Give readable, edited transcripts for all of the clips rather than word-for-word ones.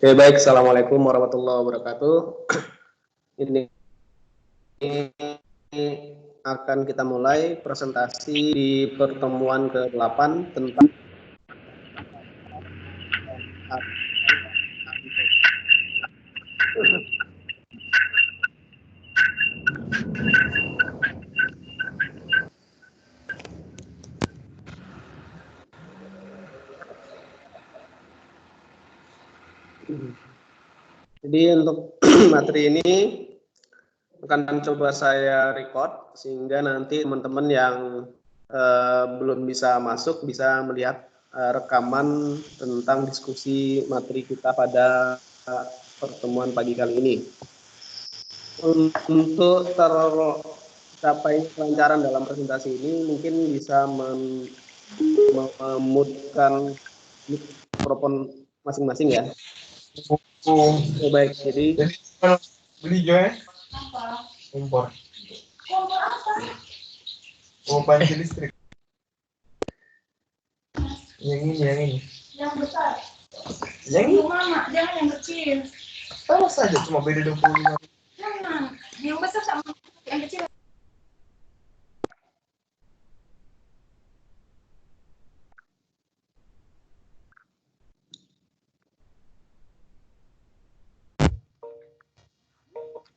Oke, baik. Assalamualaikum warahmatullahi wabarakatuh. Ini akan kita mulai presentasi di pertemuan ke-8 tentang Jadi untuk materi ini akan coba saya record sehingga nanti teman-teman yang belum bisa masuk bisa melihat rekaman tentang diskusi materi kita pada pertemuan pagi kali ini. Untuk tercapai kelancaran dalam presentasi ini mungkin bisa memutkan mikrofon masing-masing ya. Baik, jadi beli joy kompor panci listrik yang ini yang besar yang ini mana jangan yang kecil sama saja cuma beda 25. jangan yang besar sama yang kecil.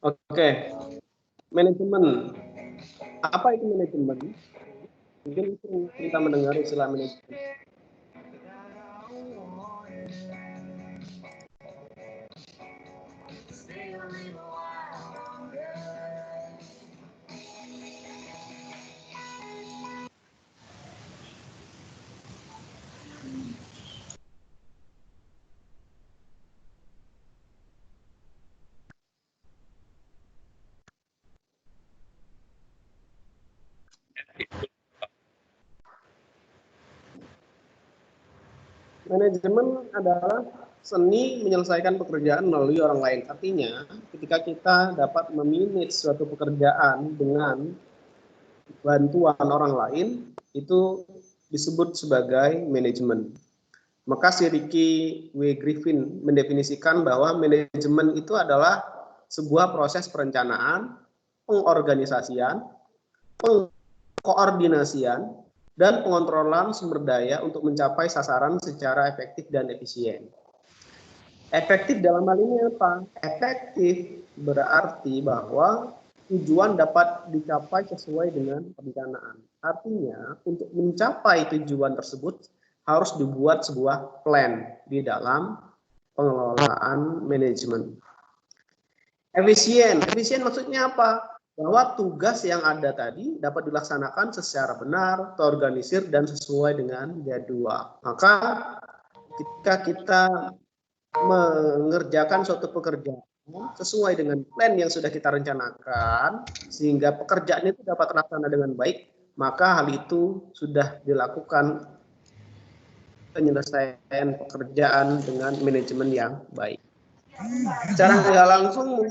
Oke, manajemen. Apa itu manajemen? Mungkin kita mendengar istilah manajemen. Manajemen adalah seni menyelesaikan pekerjaan melalui orang lain. Artinya, ketika kita dapat memanage suatu pekerjaan dengan bantuan orang lain, itu disebut sebagai manajemen. Maka si Ricky W. Griffin mendefinisikan bahwa manajemen itu adalah sebuah proses perencanaan, pengorganisasian, pengkoordinasian, dan pengontrolan sumber daya untuk mencapai sasaran secara efektif dan efisien. Efektif dalam hal ini apa? Efektif berarti bahwa tujuan dapat dicapai sesuai dengan perencanaan. Artinya, untuk mencapai tujuan tersebut harus dibuat sebuah plan di dalam pengelolaan manajemen. Efisien maksudnya apa? Bahwa tugas yang ada tadi dapat dilaksanakan secara benar, terorganisir, dan sesuai dengan jadwal. Maka ketika kita mengerjakan suatu pekerjaan sesuai dengan plan yang sudah kita rencanakan, sehingga pekerjaan itu dapat terlaksana dengan baik, maka hal itu sudah dilakukan penyelesaian pekerjaan dengan manajemen yang baik. Secara nggak langsung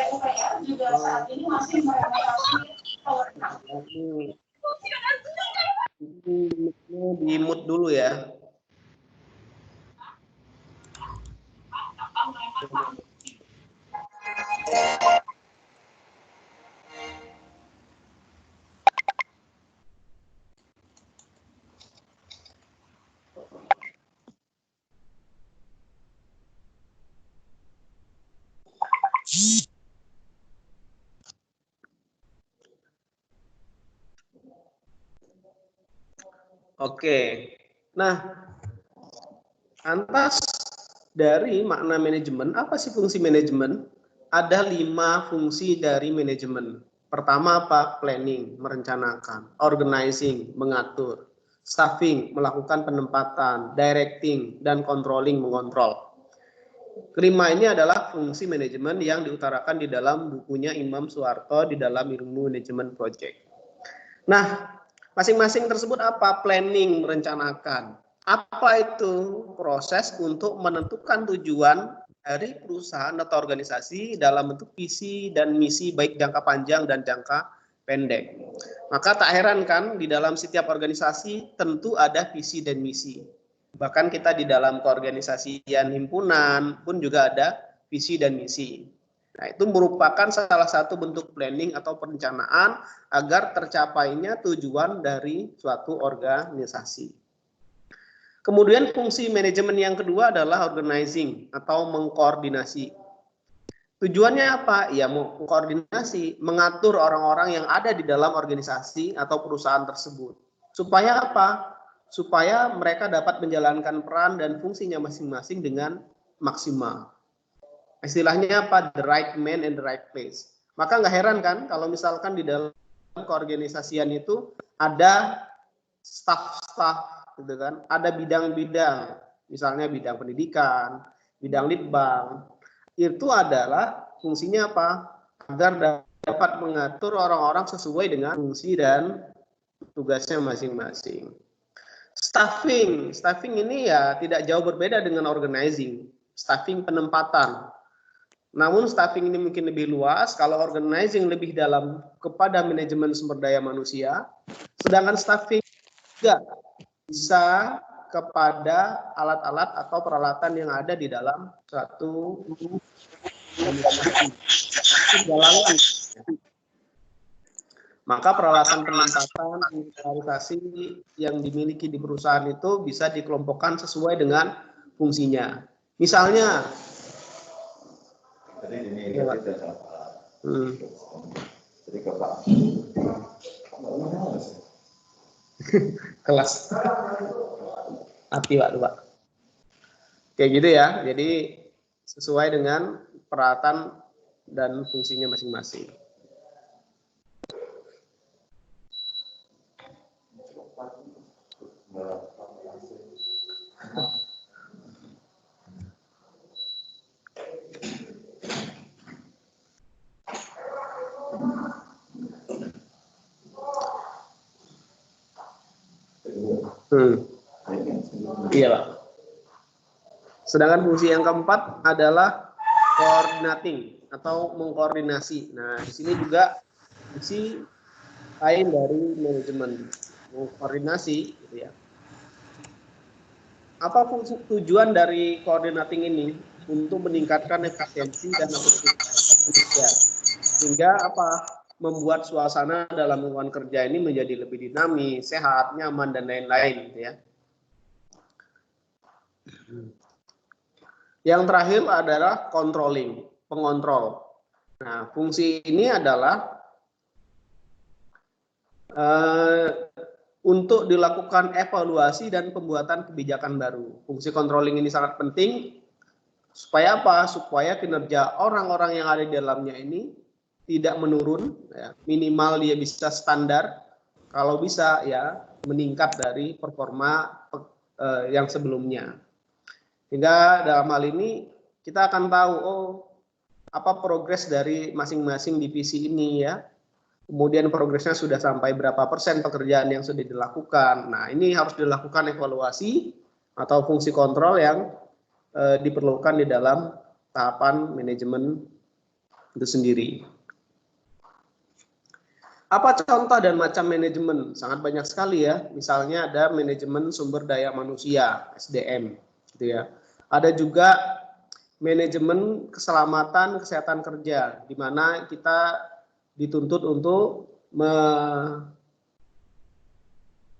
PUPR juga saat ini masih di mute dulu ya. Oke, nah lantas dari makna manajemen, apa sih fungsi manajemen? Ada 5 fungsi dari manajemen. Pertama apa? Planning, merencanakan. Organizing, mengatur. Staffing, melakukan penempatan. Directing, dan controlling, mengontrol. Kelima ini adalah fungsi manajemen yang diutarakan di dalam bukunya Imam Soeharto di dalam Ilmu Manajemen Project. Nah, masing-masing tersebut apa? Planning, merencanakan. Apa itu? Proses untuk menentukan tujuan dari perusahaan atau organisasi dalam bentuk visi dan misi baik jangka panjang dan jangka pendek. Maka tak heran kan di dalam setiap organisasi tentu ada visi dan misi. Bahkan kita di dalam keorganisasian himpunan pun juga ada visi dan misi. Nah, itu merupakan salah satu bentuk planning atau perencanaan agar tercapainya tujuan dari suatu organisasi. Kemudian fungsi manajemen yang kedua adalah organizing atau mengkoordinasi. Tujuannya apa? Ya, mengkoordinasi, mengatur orang-orang yang ada di dalam organisasi atau perusahaan tersebut. Supaya apa? Supaya mereka dapat menjalankan peran dan fungsinya masing-masing dengan maksimal. Istilahnya apa? The right man in the right place. Maka nggak heran kan kalau misalkan di dalam keorganisasian itu ada staff-staff, gitu kan? Ada bidang-bidang, misalnya bidang pendidikan, bidang litbang. Itu adalah fungsinya apa? Agar dapat mengatur orang-orang sesuai dengan fungsi dan tugasnya masing-masing. Staffing ini ya tidak jauh berbeda dengan organizing. Staffing penempatan. Namun staffing ini mungkin lebih luas, kalau organizing lebih dalam kepada manajemen sumber daya manusia, sedangkan staffing juga bisa kepada alat-alat atau peralatan yang ada di dalam suatu organisasi. Maka peralatan penempatan, inventarisasi yang dimiliki di perusahaan itu bisa dikelompokkan sesuai dengan fungsinya. Misalnya, kelas api Pak. Kayak gitu ya. Jadi sesuai dengan peralatan dan fungsinya masing-masing. Iya Pak. Sedangkan fungsi yang keempat adalah coordinating atau mengkoordinasi. Nah, di sini juga fungsi lain dari manajemen, mengkoordinasi, gitu ya. Apa fungsi tujuan dari coordinating ini? Untuk meningkatkan efisiensi dan efektivitas kerja, sehingga apa? Membuat suasana dalam lingkungan kerja ini menjadi lebih dinamis, sehat, nyaman, dan lain-lain, gitu ya. Yang terakhir adalah controlling, pengontrol. Nah, fungsi ini adalah untuk dilakukan evaluasi dan pembuatan kebijakan baru. Fungsi controlling ini sangat penting supaya apa? Supaya kinerja orang-orang yang ada di dalamnya ini tidak menurun, ya. Minimal dia bisa standar, kalau bisa ya meningkat dari performa yang sebelumnya. Hingga dalam hal ini kita akan tahu apa progres dari masing-masing divisi ini ya. Kemudian progresnya sudah sampai berapa persen pekerjaan yang sudah dilakukan. Nah, ini harus dilakukan evaluasi atau fungsi kontrol yang diperlukan di dalam tahapan manajemen itu sendiri. Apa contoh dan macam manajemen? Sangat banyak sekali ya. Misalnya ada manajemen sumber daya manusia, SDM, gitu ya. Ada juga manajemen keselamatan kesehatan kerja, di mana kita dituntut untuk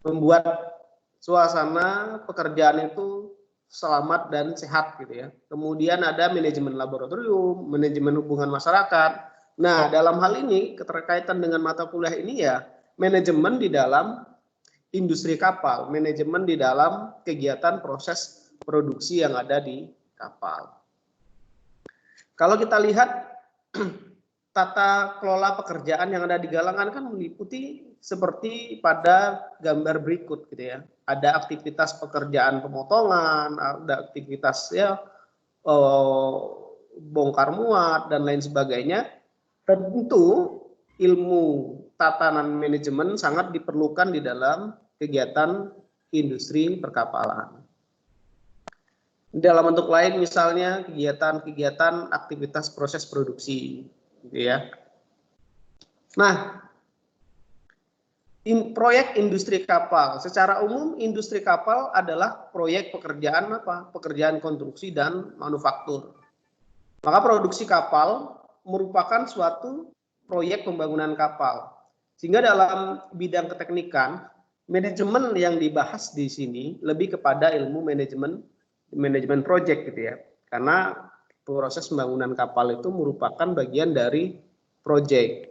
membuat suasana pekerjaan itu selamat dan sehat, gitu ya. Kemudian ada manajemen laboratorium, manajemen hubungan masyarakat. Nah, dalam hal ini keterkaitan dengan mata kuliah ini ya manajemen di dalam industri kapal, manajemen di dalam kegiatan proses produksi yang ada di kapal. Kalau kita lihat tata kelola pekerjaan yang ada di Galangan kan meliputi seperti pada gambar berikut, gitu ya. Ada aktivitas pekerjaan pemotongan, ada aktivitas ya bongkar muat dan lain sebagainya. Tentu ilmu tatanan manajemen sangat diperlukan di dalam kegiatan industri perkapalan. Dalam bentuk lain misalnya kegiatan-kegiatan aktivitas proses produksi, gitu ya. Nah, Proyek industri kapal. Secara umum industri kapal adalah proyek pekerjaan apa? Pekerjaan konstruksi dan manufaktur. Maka produksi kapal merupakan suatu proyek pembangunan kapal. Sehingga dalam bidang keteknikan, manajemen yang dibahas di sini lebih kepada ilmu manajemen proyek gitu ya. Karena proses pembangunan kapal itu merupakan bagian dari proyek.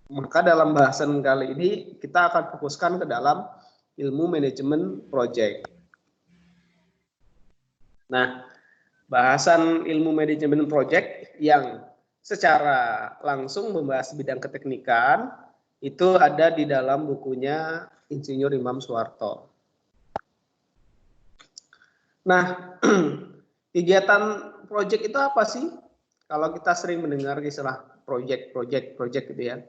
Maka dalam bahasan kali ini kita akan fokuskan ke dalam ilmu manajemen proyek. Nah, bahasan ilmu manajemen proyek yang secara langsung membahas bidang keteknikan itu ada di dalam bukunya Insinyur Imam Soeharto. Nah, kegiatan proyek itu apa sih? Kalau kita sering mendengar istilah proyek gitu ya.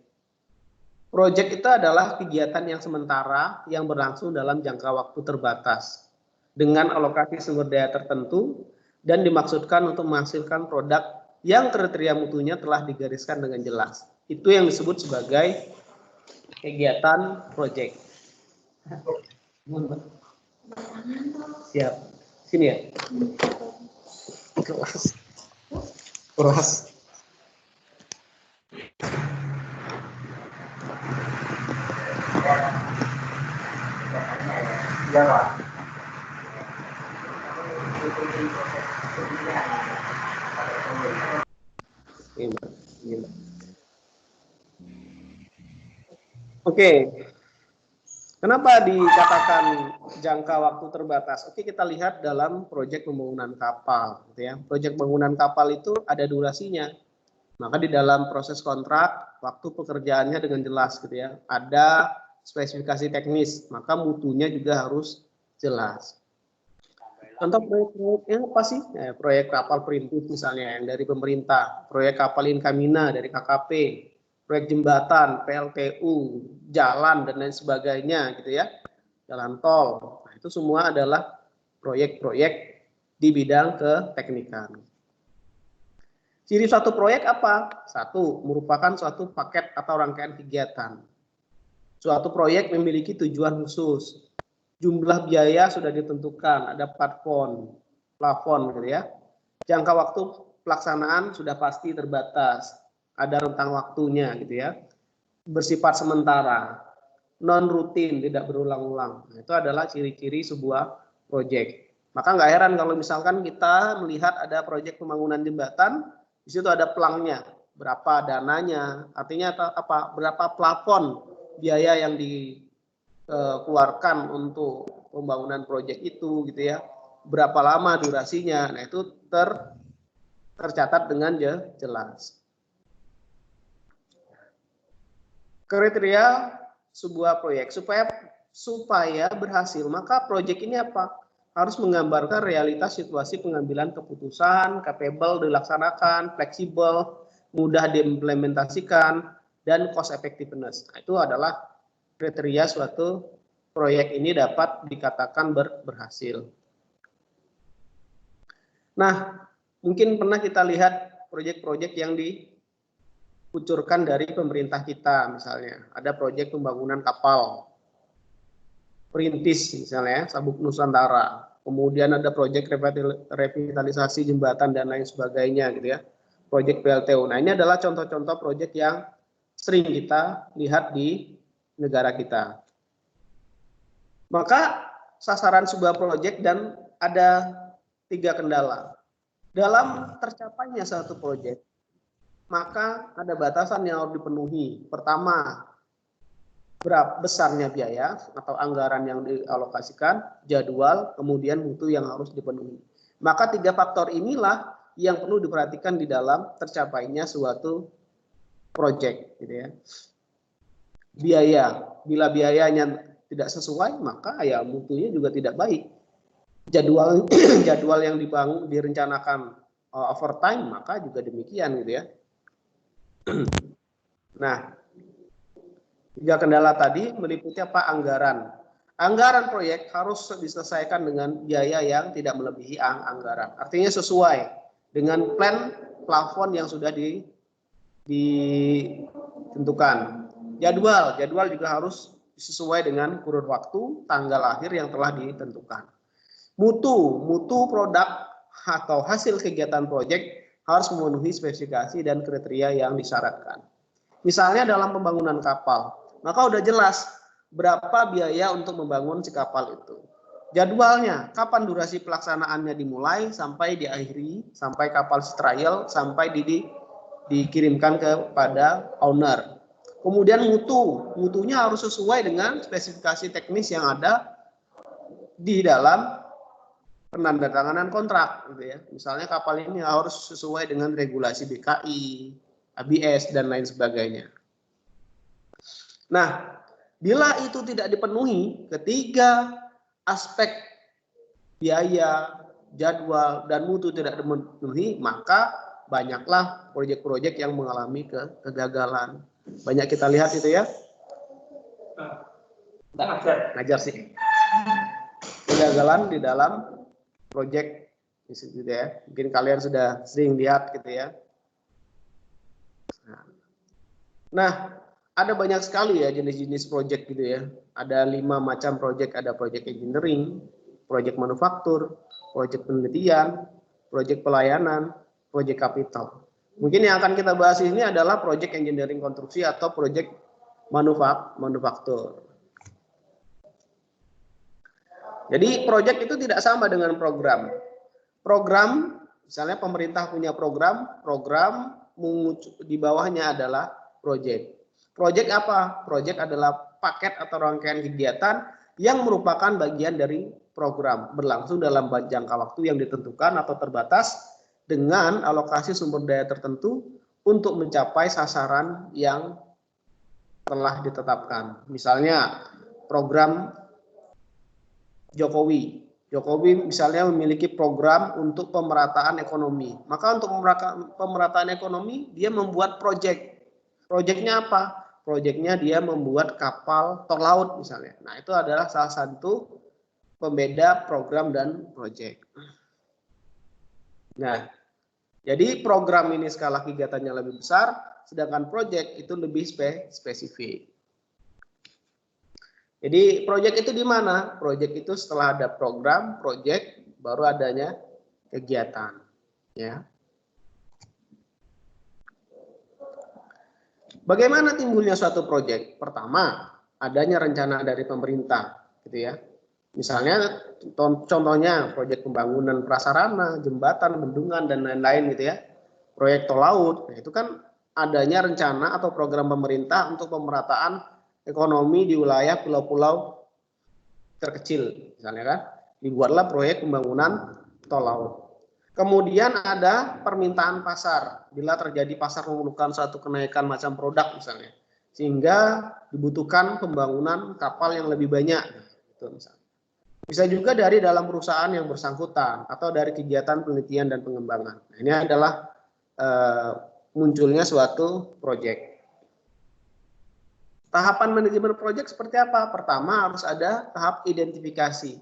Proyek itu adalah kegiatan yang sementara yang berlangsung dalam jangka waktu terbatas dengan alokasi sumber daya tertentu dan dimaksudkan untuk menghasilkan produk yang kriteria mutunya telah digariskan dengan jelas. Itu yang disebut sebagai kegiatan proyek. Siap. Sini ya. Kelas. Iya, Pak. Oke. Kenapa dikatakan jangka waktu terbatas? Oke, kita lihat dalam proyek pembangunan kapal, gitu ya. Proyek pembangunan kapal itu ada durasinya. Maka di dalam proses kontrak, waktu pekerjaannya dengan jelas, gitu ya. Ada spesifikasi teknis, maka mutunya juga harus jelas. Contoh proyek-proyeknya apa sih? Proyek kapal perintis misalnya yang dari pemerintah, proyek kapal Inkamina dari KKP, proyek jembatan, PLTU, jalan dan lain sebagainya gitu ya, jalan tol. Nah, itu semua adalah proyek-proyek di bidang keteknikan. Ciri suatu proyek apa? Satu, merupakan suatu paket atau rangkaian kegiatan. Suatu proyek memiliki tujuan khusus. Jumlah biaya sudah ditentukan, ada plafon gitu ya. Jangka waktu pelaksanaan sudah pasti terbatas, ada rentang waktunya gitu ya. Bersifat sementara, non rutin, tidak berulang-ulang. Nah, itu adalah ciri-ciri sebuah proyek. Maka nggak heran kalau misalkan kita melihat ada proyek pembangunan jembatan, di situ ada pelangnya, berapa dananya, artinya apa? Berapa plafon biaya yang dikeluarkan untuk pembangunan proyek itu gitu ya. Berapa lama durasinya. Nah, itu tercatat dengan jelas. Kriteria sebuah proyek supaya berhasil, maka proyek ini apa? Harus menggambarkan realitas situasi pengambilan keputusan, capable dilaksanakan, fleksibel, mudah diimplementasikan, dan cost effectiveness. Nah, itu adalah kriteria suatu proyek ini dapat dikatakan berhasil. Nah, mungkin pernah kita lihat proyek-proyek yang dikucurkan dari pemerintah kita, misalnya ada proyek pembangunan kapal perintis misalnya, Sabuk Nusantara. Kemudian ada proyek revitalisasi jembatan dan lain sebagainya gitu ya. Proyek PLTU. Nah, ini adalah contoh-contoh proyek yang sering kita lihat di negara kita. Maka sasaran sebuah proyek dan ada 3 kendala. Dalam tercapainya satu proyek, maka ada batasan yang harus dipenuhi. Pertama, berapa besarnya biaya atau anggaran yang dialokasikan, jadwal, kemudian mutu yang harus dipenuhi. Maka 3 faktor inilah yang perlu diperhatikan di dalam tercapainya suatu proyek, gitu ya. Biaya, bila biayanya tidak sesuai, maka ya mutunya juga tidak baik. Jadwal yang direncanakan overtime, maka juga demikian, gitu ya. Nah, 3 kendala tadi meliputi apa? Anggaran. Anggaran proyek harus diselesaikan dengan biaya yang tidak melebihi anggaran. Artinya sesuai dengan plan plafon yang sudah ditentukan. Jadwal juga harus sesuai dengan kurun waktu, tanggal akhir yang telah ditentukan. Mutu produk atau hasil kegiatan proyek harus memenuhi spesifikasi dan kriteria yang disyaratkan. Misalnya dalam pembangunan kapal, maka udah jelas berapa biaya untuk membangun si kapal itu. Jadwalnya, kapan durasi pelaksanaannya dimulai sampai diakhiri, sampai kapal trial, sampai dikirimkan kepada owner. Kemudian mutunya harus sesuai dengan spesifikasi teknis yang ada di dalam penandatanganan kontrak, gitu ya. Misalnya kapal ini harus sesuai dengan regulasi BKI, ABS dan lain sebagainya. Nah, bila itu tidak dipenuhi, ketiga aspek biaya, jadwal, dan mutu tidak dipenuhi, maka banyaklah proyek-proyek yang mengalami kegagalan. Banyak kita lihat itu ya. Ngajar sih. Kegagalan di dalam proyek gitu ya. Mungkin kalian sudah sering lihat gitu ya. Nah, ada banyak sekali ya jenis-jenis proyek gitu ya. Ada 5 macam proyek, ada proyek engineering, proyek manufaktur, proyek penelitian, proyek pelayanan, proyek kapital. Mungkin yang akan kita bahas ini adalah proyek engineering konstruksi atau proyek manufaktur. Jadi proyek itu tidak sama dengan program. Program, misalnya pemerintah punya program di bawahnya adalah proyek. Proyek apa? Proyek adalah paket atau rangkaian kegiatan yang merupakan bagian dari program, berlangsung dalam jangka waktu yang ditentukan atau terbatas dengan alokasi sumber daya tertentu untuk mencapai sasaran yang telah ditetapkan. Misalnya program Jokowi misalnya memiliki program untuk pemerataan ekonomi. Maka untuk pemerataan ekonomi dia membuat proyek. Proyeknya apa? Proyeknya dia membuat kapal tol laut misalnya. Nah, itu adalah salah satu pembeda program dan proyek. Nah, jadi program ini skala kegiatannya lebih besar, sedangkan proyek itu lebih spesifik. Jadi proyek itu di mana? Proyek itu setelah ada program, proyek, baru adanya kegiatan. Ya. Bagaimana timbulnya suatu proyek? Pertama, adanya rencana dari pemerintah, gitu ya. Misalnya, contohnya proyek pembangunan prasarana, jembatan, bendungan dan lain-lain, gitu ya. Proyek tol laut, nah, itu kan adanya rencana atau program pemerintah untuk pemerataan ekonomi di wilayah pulau-pulau terkecil, misalnya kan, dibuatlah proyek pembangunan tol laut. Kemudian ada permintaan pasar, bila terjadi pasar memerlukan suatu kenaikan macam produk misalnya, sehingga dibutuhkan pembangunan kapal yang lebih banyak. Itu misalnya. Bisa juga dari dalam perusahaan yang bersangkutan atau dari kegiatan penelitian dan pengembangan. Nah, ini adalah munculnya suatu proyek. Tahapan manajemen proyek seperti apa? Pertama harus ada tahap identifikasi,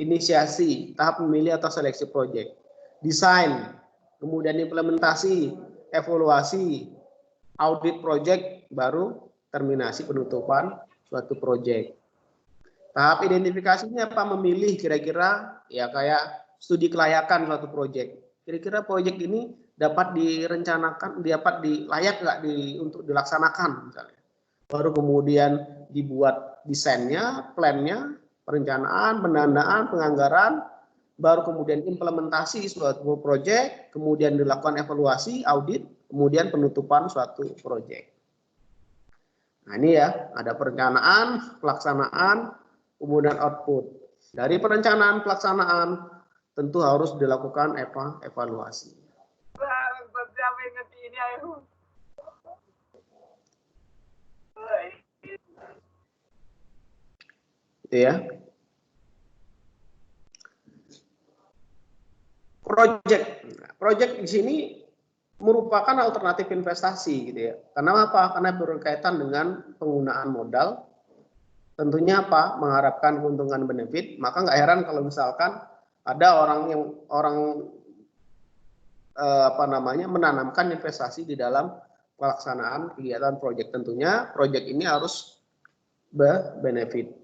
inisiasi, tahap memilih atau seleksi proyek, desain, kemudian implementasi, evaluasi, audit proyek, baru terminasi penutupan suatu proyek. Tahap identifikasinya apa? Memilih kira-kira ya kayak studi kelayakan suatu proyek. Kira-kira proyek ini dapat direncanakan, dapat layak nggak untuk dilaksanakan misalnya. Baru kemudian dibuat desainnya, plannya, perencanaan, pendanaan, penganggaran, baru kemudian implementasi suatu proyek, kemudian dilakukan evaluasi, audit, kemudian penutupan suatu proyek. Nah ini ya, ada perencanaan, pelaksanaan, kemudian output. Dari perencanaan, pelaksanaan, tentu harus dilakukan evaluasi. Gitu ya. Proyek di sini merupakan alternatif investasi gitu ya. Karena apa? Karena berkaitan dengan penggunaan modal. Tentunya apa? Mengharapkan keuntungan benefit. Maka nggak heran kalau misalkan ada orang menanamkan investasi di dalam pelaksanaan kegiatan proyek. Tentunya proyek ini harus benefit.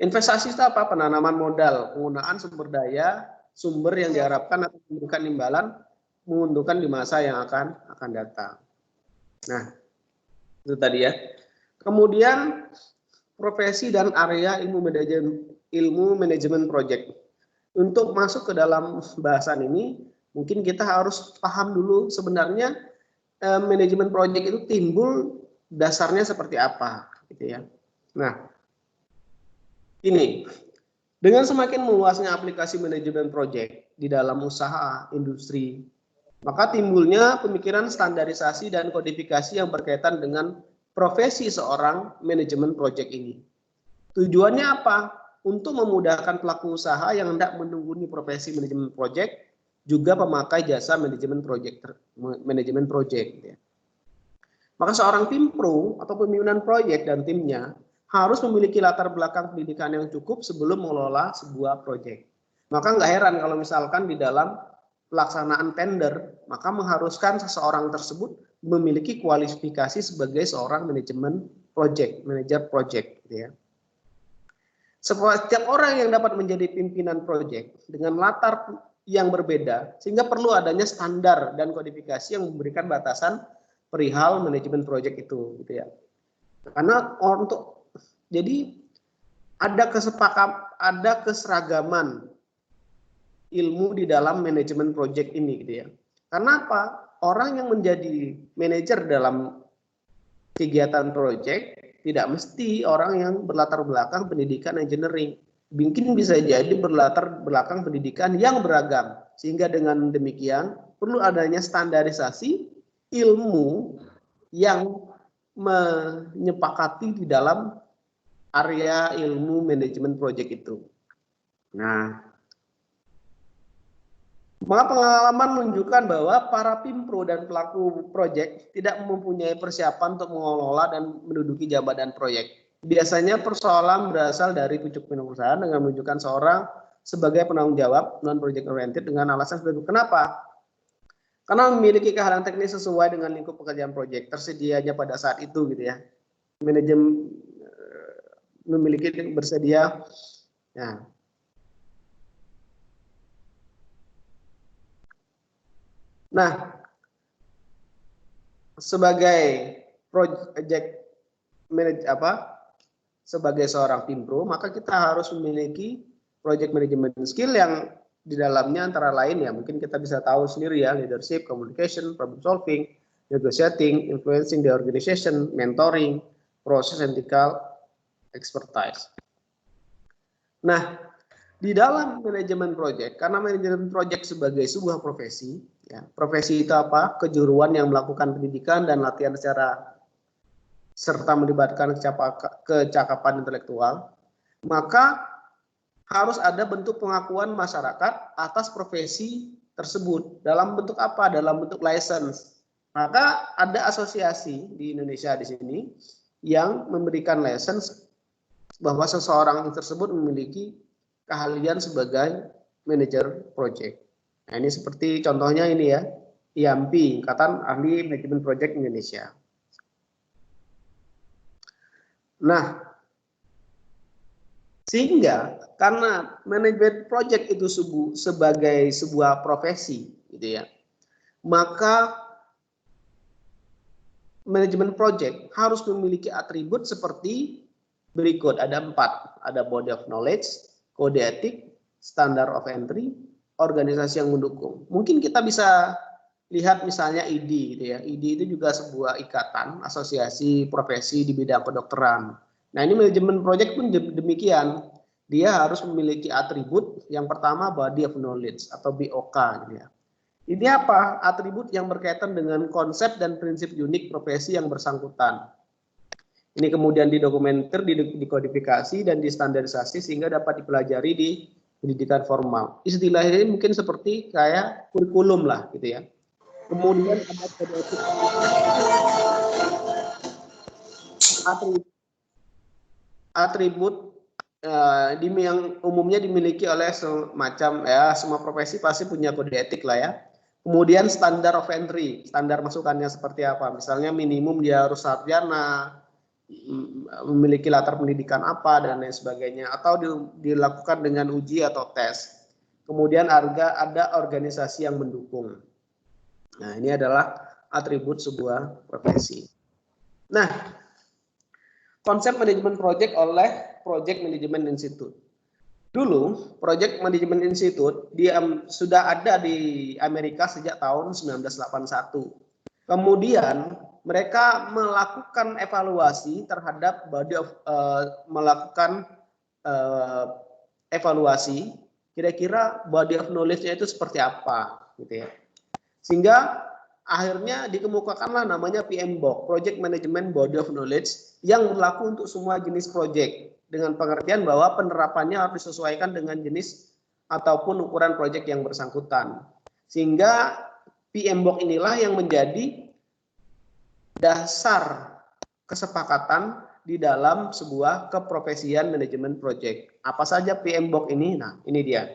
Investasi itu apa? Penanaman modal, penggunaan sumber daya, sumber yang diharapkan atau memberikan imbalan menguntungkan di masa yang akan datang. Nah, itu tadi ya. Kemudian profesi dan area ilmu manajemen proyek. Untuk masuk ke dalam bahasan ini, mungkin kita harus paham dulu sebenarnya manajemen proyek itu timbul dasarnya seperti apa, gitu ya. Nah, ini dengan semakin meluasnya aplikasi manajemen proyek di dalam usaha industri, maka timbulnya pemikiran standarisasi dan kodifikasi yang berkaitan dengan profesi seorang manajemen proyek ini. Tujuannya apa? Untuk memudahkan pelaku usaha yang hendak menungguni profesi manajemen proyek, juga pemakai jasa manajemen proyek. Ya. Maka seorang tim pro atau pimpinan proyek dan timnya harus memiliki latar belakang pendidikan yang cukup sebelum mengelola sebuah proyek. Maka nggak heran kalau misalkan di dalam pelaksanaan tender, maka mengharuskan seseorang tersebut memiliki kualifikasi sebagai seorang manajemen proyek, manajer proyek. Gitu ya. Setiap orang yang dapat menjadi pimpinan proyek dengan latar yang berbeda, sehingga perlu adanya standar dan kodifikasi yang memberikan batasan perihal manajemen proyek itu, gitu ya. Karena jadi ada keseragaman ilmu di dalam manajemen proyek ini, gitu ya. Karena apa? Orang yang menjadi manajer dalam kegiatan proyek tidak mesti orang yang berlatar belakang pendidikan engineering. Mungkin bisa jadi berlatar belakang pendidikan yang beragam. Sehingga dengan demikian perlu adanya standarisasi ilmu yang menyepakati di dalam area ilmu manajemen proyek itu. Nah, maka pengalaman menunjukkan bahwa para pimpro dan pelaku proyek tidak mempunyai persiapan untuk mengelola dan menduduki jabatan proyek. Biasanya persoalan berasal dari pucuk pimpinan perusahaan dengan menunjukkan seorang sebagai penanggung jawab non-project oriented dengan alasan sebagai kenapa? Karena memiliki keahlian teknis sesuai dengan lingkup pekerjaan proyek tersedianya pada saat itu, gitu ya. Manajemen memiliki bersedia. Ya. Nah, sebagai project manager sebagai seorang pimpro, maka kita harus memiliki project management skill yang di dalamnya antara lain ya mungkin kita bisa tahu sendiri ya, leadership, communication, problem solving, negotiating, influencing the organization, mentoring, process ethical expertise. Nah, di dalam manajemen proyek, karena manajemen proyek sebagai sebuah profesi, ya, profesi itu apa? Kejuruan yang melakukan pendidikan dan latihan serta melibatkan kecakapan intelektual, maka harus ada bentuk pengakuan masyarakat atas profesi tersebut. Dalam bentuk apa? Dalam bentuk license. Maka ada asosiasi di Indonesia di sini yang memberikan license bahwa seseorang tersebut memiliki keahlian sebagai manajer proyek. Nah, ini seperti contohnya ini ya, IAMPI, Ikatan Ahli Manajemen Proyek Indonesia. Nah, sehingga karena manajemen proyek itu sebagai sebuah profesi, gitu ya, maka manajemen proyek harus memiliki atribut seperti berikut, ada 4, ada body of knowledge, kode etik, standar of entry, organisasi yang mendukung. Mungkin kita bisa lihat misalnya ID, gitu ya. ID itu juga sebuah ikatan, asosiasi profesi di bidang kedokteran. Nah, ini manajemen proyek pun demikian. Dia harus memiliki atribut yang pertama body of knowledge atau BOK, gitu ya. Ini apa? Atribut yang berkaitan dengan konsep dan prinsip unik profesi yang bersangkutan. Ini kemudian didokumenter, dikodifikasi, dan distandarisasi sehingga dapat dipelajari di pendidikan formal. Istilahnya mungkin seperti kayak kurikulum lah, gitu ya. Kemudian ada kode etik. Atribut yang umumnya dimiliki oleh semua profesi pasti punya kode etik lah ya. Kemudian standar of entry, standar masukannya seperti apa? Misalnya minimum dia harus sarjana, memiliki latar pendidikan apa dan lain sebagainya, atau dilakukan dengan uji atau tes. Kemudian ada organisasi yang mendukung. Nah, ini adalah atribut sebuah profesi. Nah, konsep manajemen project oleh Project Management Institute. Dulu, Project Management Institute sudah ada di Amerika sejak tahun 1981. Kemudian mereka melakukan evaluasi terhadap evaluasi kira-kira body of knowledge-nya itu seperti apa, gitu ya. Sehingga akhirnya dikemukakanlah namanya PMBOK, Project Management Body of Knowledge, yang berlaku untuk semua jenis project, dengan pengertian bahwa penerapannya harus disesuaikan dengan jenis ataupun ukuran project yang bersangkutan. Sehingga PMBOK inilah yang menjadi dasar kesepakatan di dalam sebuah keprofesian manajemen project. Apa saja PMBOK ini? Nah, ini dia.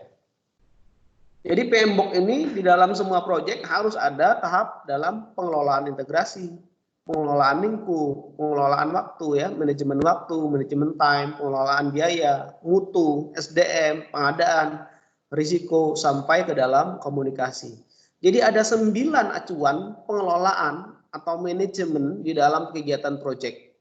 Jadi PMBOK ini di dalam semua proyek harus ada tahap dalam pengelolaan integrasi, pengelolaan lingkup, pengelolaan waktu ya, manajemen waktu, manajemen time, pengelolaan biaya, mutu, SDM, pengadaan, risiko sampai ke dalam komunikasi. Jadi ada 9 acuan pengelolaan atau manajemen di dalam kegiatan proyek.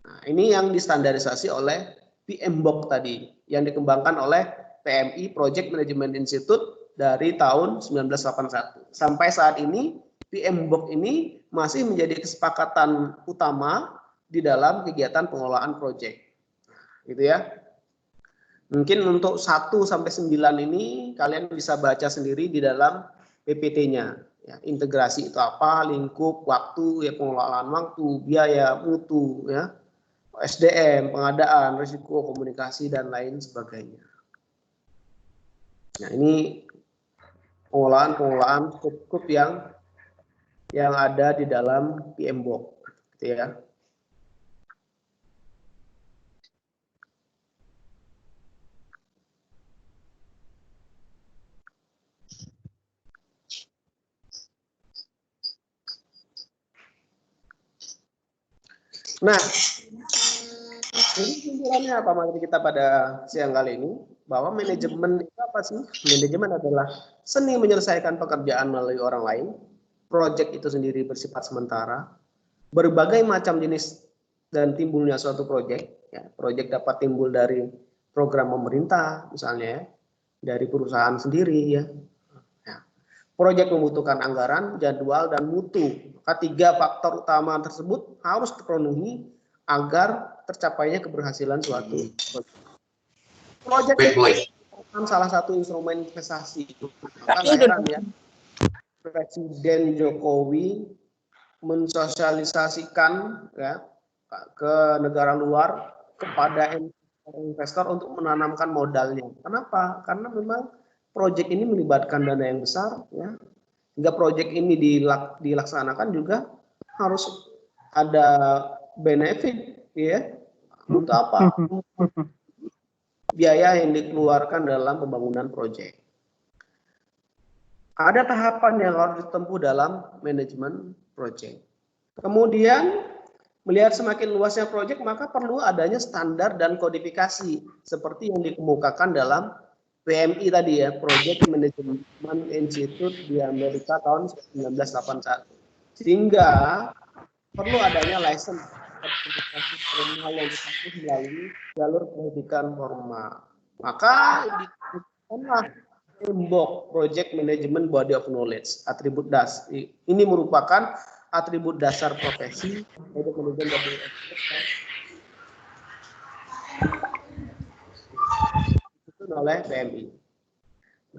Nah, ini yang distandarisasi oleh PMBOK tadi, yang dikembangkan oleh PMI Project Management Institute dari tahun 1981. Sampai saat ini PMBOK ini masih menjadi kesepakatan utama di dalam kegiatan pengelolaan proyek. Gitu ya. Mungkin untuk 1 sampai 9 ini kalian bisa baca sendiri di dalam PPT-nya. Ya, integrasi itu apa, lingkup, waktu, ya pengelolaan waktu, biaya, mutu, ya, SDM, pengadaan, risiko, komunikasi dan lain sebagainya. Nah, ini pengelolaan skup yang ada di dalam PMBOK, gitu ya. Nah, ini kesimpulannya apa materi kita pada siang kali ini? Bahwa manajemen itu apa sih? Manajemen adalah seni menyelesaikan pekerjaan melalui orang lain. Proyek itu sendiri bersifat sementara. Berbagai macam jenis dan timbulnya suatu proyek. Ya, proyek dapat timbul dari program pemerintah, misalnya ya, dari perusahaan sendiri ya. Proyek membutuhkan anggaran, jadwal, dan mutu. Maka 3 faktor utama tersebut harus terpenuhi agar tercapainya keberhasilan suatu proyek. Proyek salah satu instrumen investasi. Maka heran ya, Presiden Jokowi mensosialisasikan ya ke negara luar kepada investor untuk menanamkan modalnya. Kenapa? Karena memang proyek ini melibatkan dana yang besar, ya. Hingga proyek ini dilaksanakan juga harus ada benefit, ya. Untuk apa? Biaya yang dikeluarkan dalam pembangunan proyek. Ada tahapan yang harus ditempuh dalam manajemen proyek. Kemudian melihat semakin luasnya proyek, maka perlu adanya standar dan kodifikasi seperti yang dikemukakan dalam PMI tadi ya, Project Management Institute di Amerika tahun 1981. Sehingga perlu adanya license sertifikasi formal yang ditempuh melalui jalur pendidikan formal. Maka dikemukakanlah PMBOK, Project Management Body of Knowledge, atribut dasar. Ini merupakan atribut dasar profesi Project Management Body of Knowledge oleh PMI.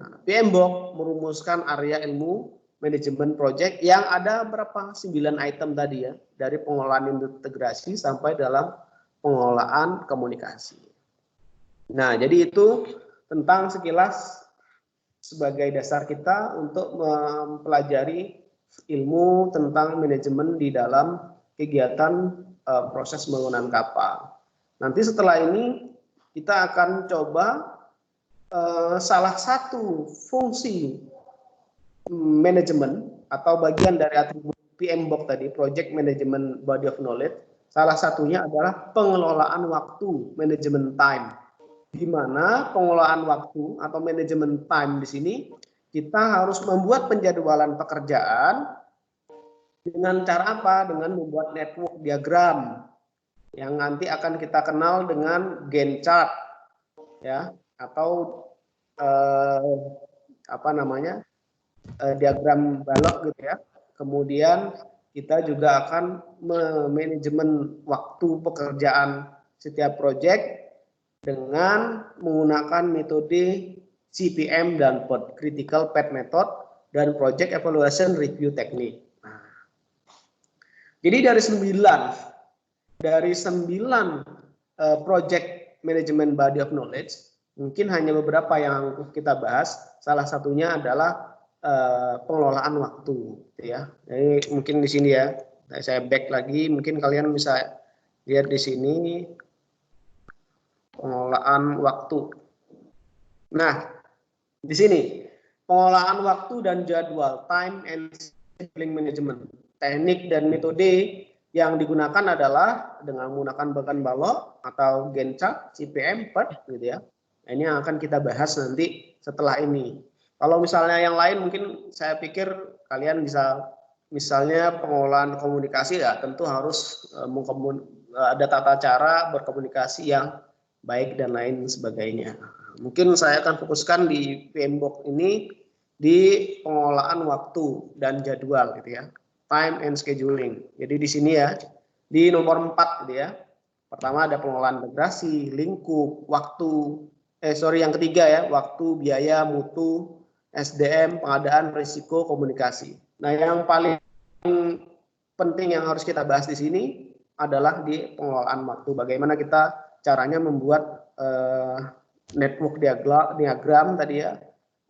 Nah, PMBOK merumuskan area ilmu manajemen project yang ada berapa? 9 item tadi ya, dari pengelolaan integrasi sampai dalam pengelolaan komunikasi. Nah, jadi itu tentang sekilas sebagai dasar kita untuk mempelajari ilmu tentang manajemen di dalam kegiatan proses pembangunan kapal. Nanti setelah ini kita akan coba salah satu fungsi manajemen atau bagian dari atribut PMBOK tadi, Project Management Body of Knowledge, salah satunya adalah pengelolaan waktu, manajemen time. Di mana pengelolaan waktu atau manajemen time di sini kita harus membuat penjadwalan pekerjaan dengan cara apa? Dengan membuat network diagram yang nanti akan kita kenal dengan Gantt chart, ya, atau apa namanya, diagram balok gitu ya. Kemudian kita juga akan memanajemen waktu pekerjaan setiap proyek dengan menggunakan metode CPM dan PERT, Critical Path Method, dan Project Evaluation Review Technique. Nah, jadi dari 9 project management body of knowledge, mungkin hanya beberapa yang kita bahas. Salah satunya adalah pengelolaan waktu, ya. Jadi mungkin di sini ya, saya back lagi, mungkin kalian bisa lihat di sini pengelolaan waktu. Nah, di sini pengelolaan waktu dan jadwal, time and scheduling management. Teknik dan metode yang digunakan adalah dengan menggunakan bagan balok atau Gantt chart, CPM, PERT gitu ya. Nah, ini yang akan kita bahas nanti setelah ini. Kalau misalnya yang lain mungkin saya pikir kalian bisa, misalnya pengelolaan komunikasi ya tentu harus ada tata cara berkomunikasi yang baik dan lain sebagainya. Mungkin saya akan fokuskan di PMBOK ini di pengelolaan waktu dan jadwal gitu ya. Time and scheduling. Jadi di sini ya, di nomor 4 gitu ya. Pertama ada pengelolaan integrasi, lingkup, waktu, yang ketiga ya, waktu, biaya, mutu, SDM, pengadaan, risiko, komunikasi. Nah, yang paling penting yang harus kita bahas di sini adalah di pengelolaan waktu. Bagaimana kita caranya membuat network diagram tadi ya,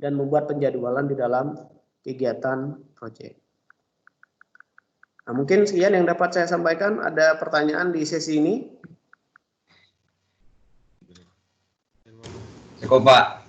dan membuat penjadwalan di dalam kegiatan proyek. Nah, mungkin sekian yang dapat saya sampaikan. Ada pertanyaan di sesi ini? Cukup, Pak.